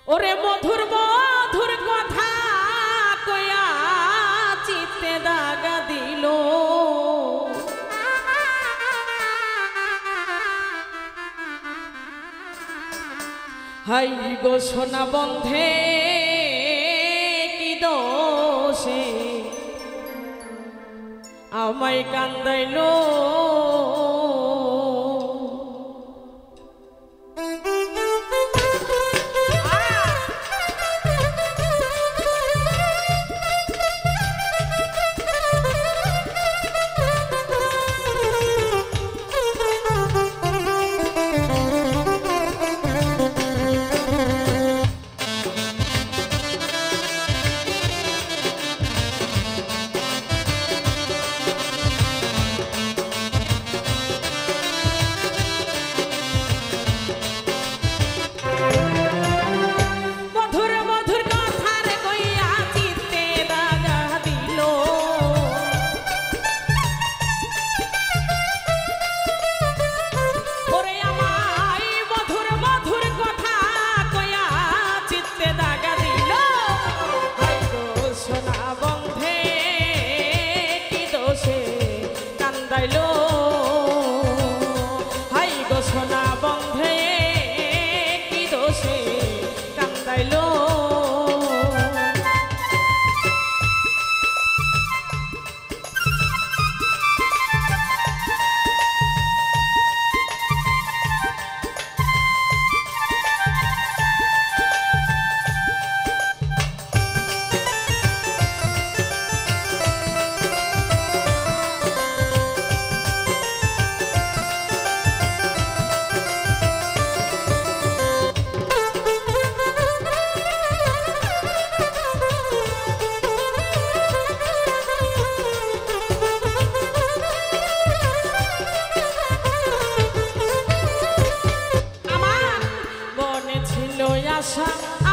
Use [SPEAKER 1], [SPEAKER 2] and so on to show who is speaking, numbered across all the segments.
[SPEAKER 1] ওরে মধুর মধুর কথা কয়া চিত্তে দাগা দিল হাই গো সোনা বন্ধে কি দোষে আমায় কান্দাইলো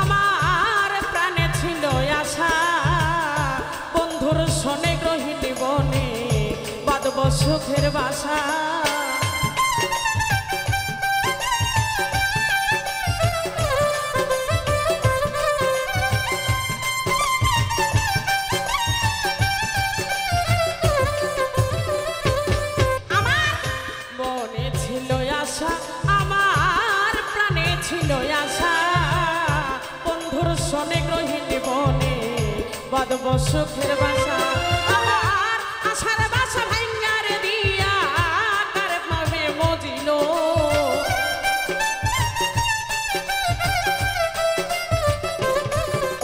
[SPEAKER 1] আমার প্রাণে ছিল আশা বন্ধুর শোনে গ্রহিণী বনে বাঁধব সুখের বাসা আমার মনে ছিল আশা আমার প্রাণে ছিল আশা শোনে গ্রহিণী বনে বাঁধব সুখের বাসা আমার আশার বাসা ভাঙ্গার দিয়া কার পাবে মজিল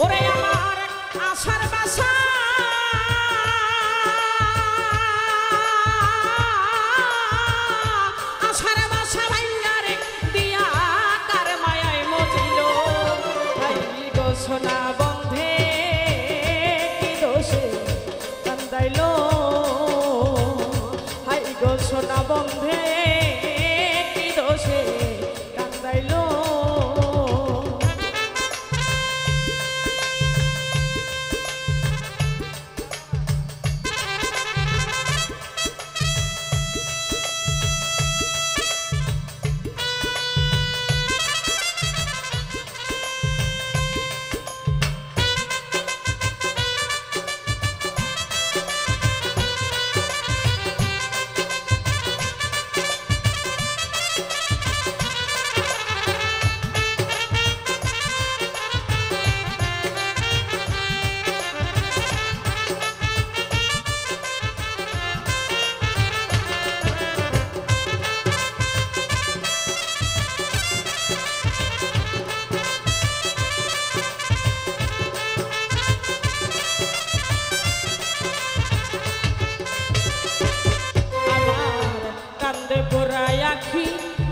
[SPEAKER 1] ওরে আমার আশার বাসা আশার বাসা ভাঙ্গার দিয়া কার মায়ায় মজিল সোনা বন্ধে কি দোষে কান্দাইলো হাই গো সোনা বন্ধে কি দোষে কান্দাইলো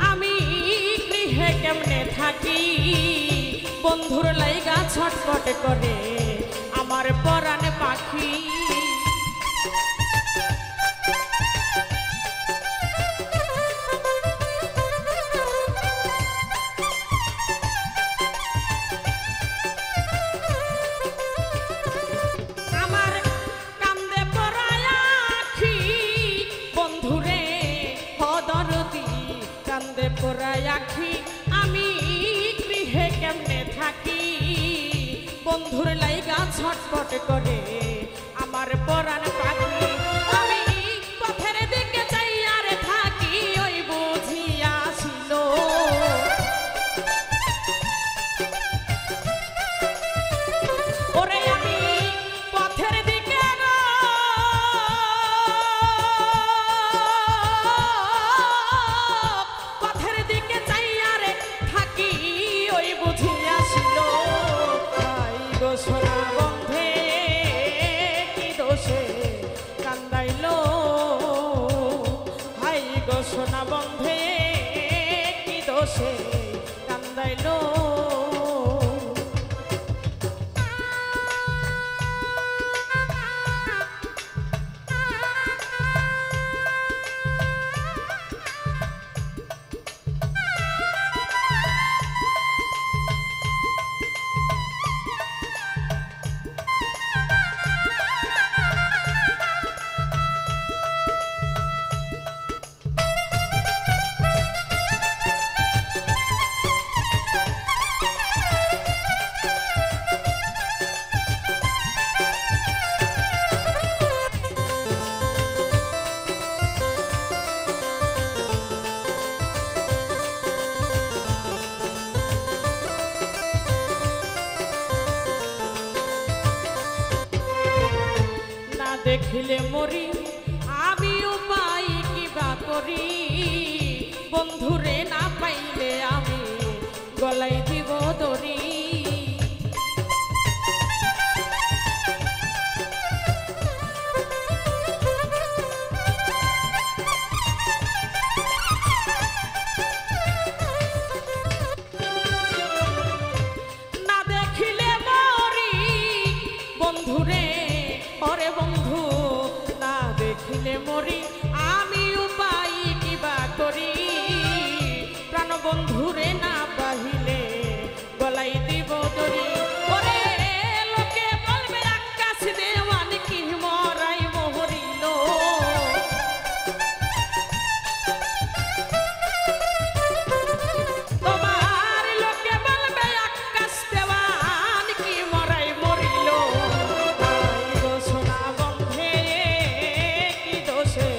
[SPEAKER 1] আমি গৃহে কেমনে থাকি বন্ধুর লাইগা ছটফট করে আমার পরাণ পাখি আমার কান্দে পড়ায় আখি বন্ধুরে কান্দে পড়ায় আখি আমি গৃহে কেমনে থাকি ছটফট করে আমার পরাণ পাখি। আমি পথের দিকে চাই আর থাকি ওই বুঝিয়াছিল। ওরে আমি পথের দিকে পথের দিকে চাই আর থাকি ওই বুঝিয়াছিল। তাই গো সোনা বন্ধে কি দোষে কান্দাইলো, হাই গো সোনা বন্ধে কি দোষে কান্দাইলো। দেখিলে মরি আমিও পাই কিবা করি, বন্ধুরে না পাইলে আমি গলাই দিব দড়ি। না দেখিলে মরি বন্ধুরে, ওরে বন্ধু না দেখিলে মরি আমি উপায় কিবা করি, প্রাণ বন্ধুরে না পাহিলে গলাই দিব দড়ি। ওরে লোকে বলবে আকাশ দেওয়ান কি মরাই মরিল, তোমার লোকে বলবে আকাশ দেওয়ান কি মরাই মরিল। সোনা বন্ধে কি দোষে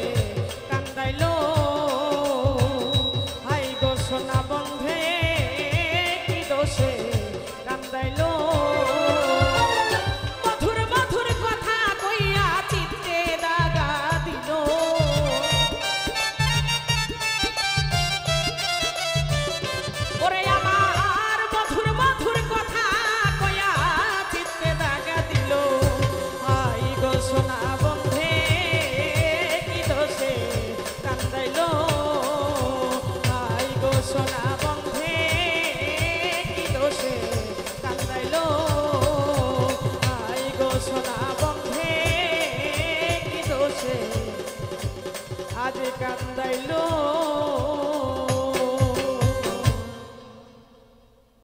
[SPEAKER 1] কান্দাইলো, হাই গো সোনা বন্ধে কি দোষে কান্দাইলো। মধুর মধুর কথা কইয়া চিত্তে দাগা দিল, ওরে আমার মধুর মধুর কথা কইয়া চিত্তে দাগা দিল। হাই গো সোনা বন্ধে কি দোষে কান্দাইলো, হাই গো সোনা বন্ধে কি দোষে কান্দাইলো, হাই গো সোনা বন্ধে কি দোষে আজ কান্দাইলো।